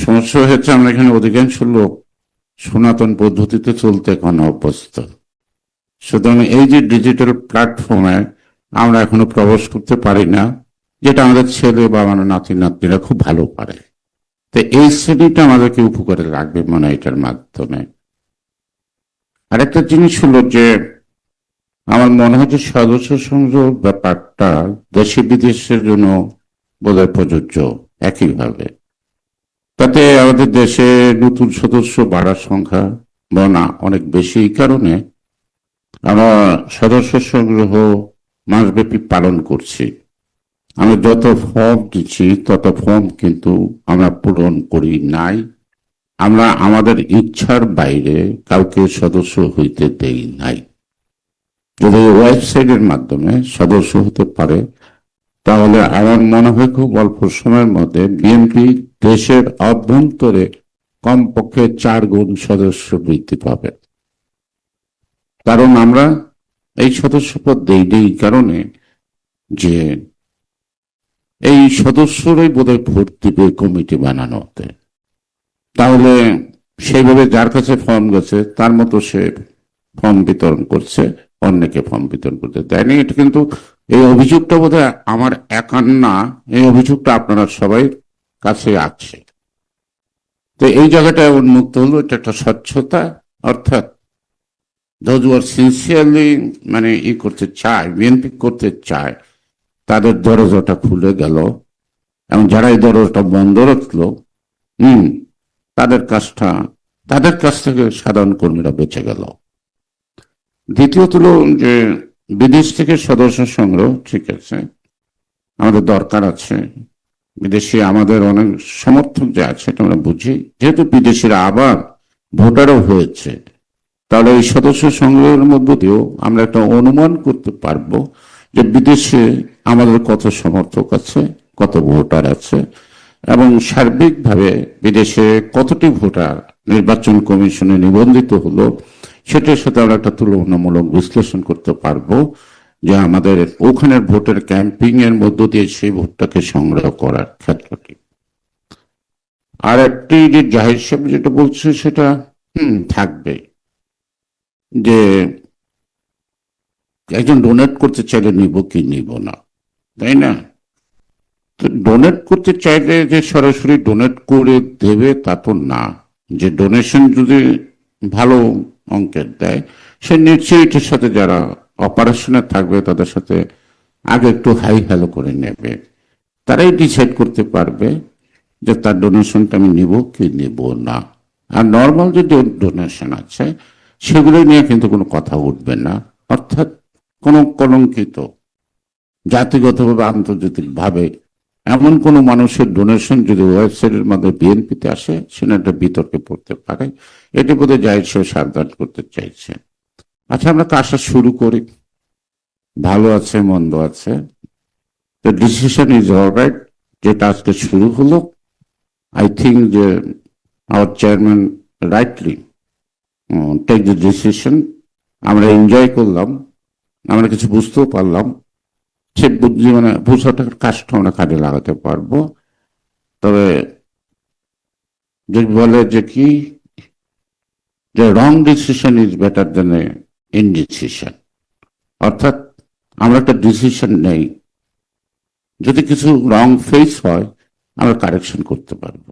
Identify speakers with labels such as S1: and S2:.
S1: সমস্যা হয়েছে, আমরা এখানে অধিকাংশ লোক সনাতন পদ্ধতিতে চলতে এখন অভ্যস্ত। সুতরাং এই যে ডিজিটাল প্ল্যাটফর্মে আমরা এখনো প্রবেশ করতে পারি না, যেটা আমাদের ছেলে বা আমার নাতি নাতনিরা খুব ভালো পারে। তো এই শ্রেণীটা আমাদেরকে উপকারে লাগবে মনে হয় এটার মাধ্যমে। আরেকটা জিনিস হলো যে আমার মনে হয় যে সদস্য সংযোগ ব্যাপারটা দেশে বিদেশের জন্য বোধহয় প্রযোজ্য একইভাবে। তাতে আমাদের দেশে নতুন সদস্য বাড়ার সংখ্যা বনা অনেক বেশি। এই কারণে আমরা সদস্য সংগ্রহ মাসব্যাপী পালন করছি। আমরা যত ফর্ম দিচ্ছি তত ফর্ম কিন্তু আমরা পূরণ করি নাই। আমরা আমাদের ইচ্ছার বাইরে কাউকে সদস্য হইতে দেই নাই। যদি ওয়েবসাইটের মাধ্যমে সদস্য হতে পারে, তাহলে আমার মনে হয় খুব অল্প সময়ের মধ্যে বিএনপি দেশের অভ্যন্তরে কমপক্ষে 4 গুণ সদস্য বৃদ্ধি পাবে। কারণ আমরা এই সদস্যপদ দেই এই কারণে যে এই সদস্যরাই বোধহয় ভোট দিবে কমিটি বানানোতে। তাহলে সেইভাবে যার কাছে ফর্ম গেছে তার মতো সে ফর্ম বিতরণ করছে, অন্যকে ফর্ম বিতরণ করতে দেয়নি। এটা কিন্তু এই অভিযোগটা বোধহয় আমার একার না, এই অভিযোগটা আপনারা সবাই কাছে আছে। তো এই জায়গাটা উন্মুক্ত হলো, এটা একটা স্বচ্ছতা। অর্থাৎ those who are sincerely মানে করতে চায়, বিএনপি করতে চায়, তাদের দরজাটা খুলে গেল। এবং যারা এই দরজাটা বন্ধ রাখলো, তাদের তাদের কাছ থেকে সাধারণ কর্মীরা বেঁচে গেল। দ্বিতীয়ত হলো যে বিদেশ থেকে সদস্য সংগ্রহ, ঠিক আছে, আমাদের দরকার আছে। বিদেশি আমাদের অনেক সমর্থক যে আছে এটা আমরা বুঝি। যেহেতু বিদেশিরা আবার ভোটারও হয়েছে, তাহলে এই সদস্য সংগ্রহের মধ্য দিয়েও আমরা একটা অনুমান করতে পারবো যে বিদেশে আমাদের কত সমর্থক আছে, কত ভোটার আছে, এবং সার্বিকভাবে বিদেশে কতটি ভোটার নির্বাচন কমিশনে নিবন্ধিত হলো, সেটার সাথে আমরা একটা তুলনামূলক বিশ্লেষণ করতে পারবো যে আমাদের ওখানের ভোটের ক্যাম্পিং এর মধ্য দিয়ে সেই ভোটটাকে সংগ্রহ করার ক্ষেত্রটি। আর একটি যে জাহির সাহেব যেটা বলছে সেটা থাকবে, যে একজন ডোনেট করতে চাইলে নিব কি নিব না, তাই না? ডোনেট করতে চাইলে যে সরাসরি ডোনেট করে দেবে তা তো না। যে ডোনেশন যদি ভালো অঙ্কের দেয়, সে নিশ্চয়ই এটার সাথে যারা অপারেশনে থাকবে তাদের সাথে আগে একটু হাই হ্যালো করে নেবে। তারাই ডিসাইড করতে পারবে যে তার ডোনেশনটা আমি নিব কি নিব না। আর নর্মাল যে ডোনেশন আছে সেগুলো নিয়ে কিন্তু কোনো কথা উঠবে না। অর্থাৎ কোনো কলঙ্কিত জাতিগতভাবে আন্তর্জাতিকভাবে এমন কোন মানুষের ডোনেশন যদি ওয়েবসাইটের মাধ্যমে বিএনপিতে আসে, সেটা একটা বিতর্কে পড়তে পারে। এটি বোধহয় জাহির সাহেব সাবধান করতে চাইছে। আচ্ছা, আমরা কাজটা শুরু করি। ভালো আছে মন্দ আছে, তো ডিসিশন ইজ অলরাইট। যেটা আজকে শুরু হলো, আই থিঙ্ক যে our chairman rightly take the decision. আমরা এনজয় করলাম, আমরা কিছু বুঝতেও পারলাম। সে বুদ্ধি মানে বোঝাটার কাজটা আমরা কাজে লাগাতে পারবো। তবে যে বলে যে কি, যে রং decision is better then A indecision. অর্থাৎ আমরা একটা ডিসিশন নেই, যদি কিছু রং ফেস হয় আমরা কারেকশন করতে পারবো।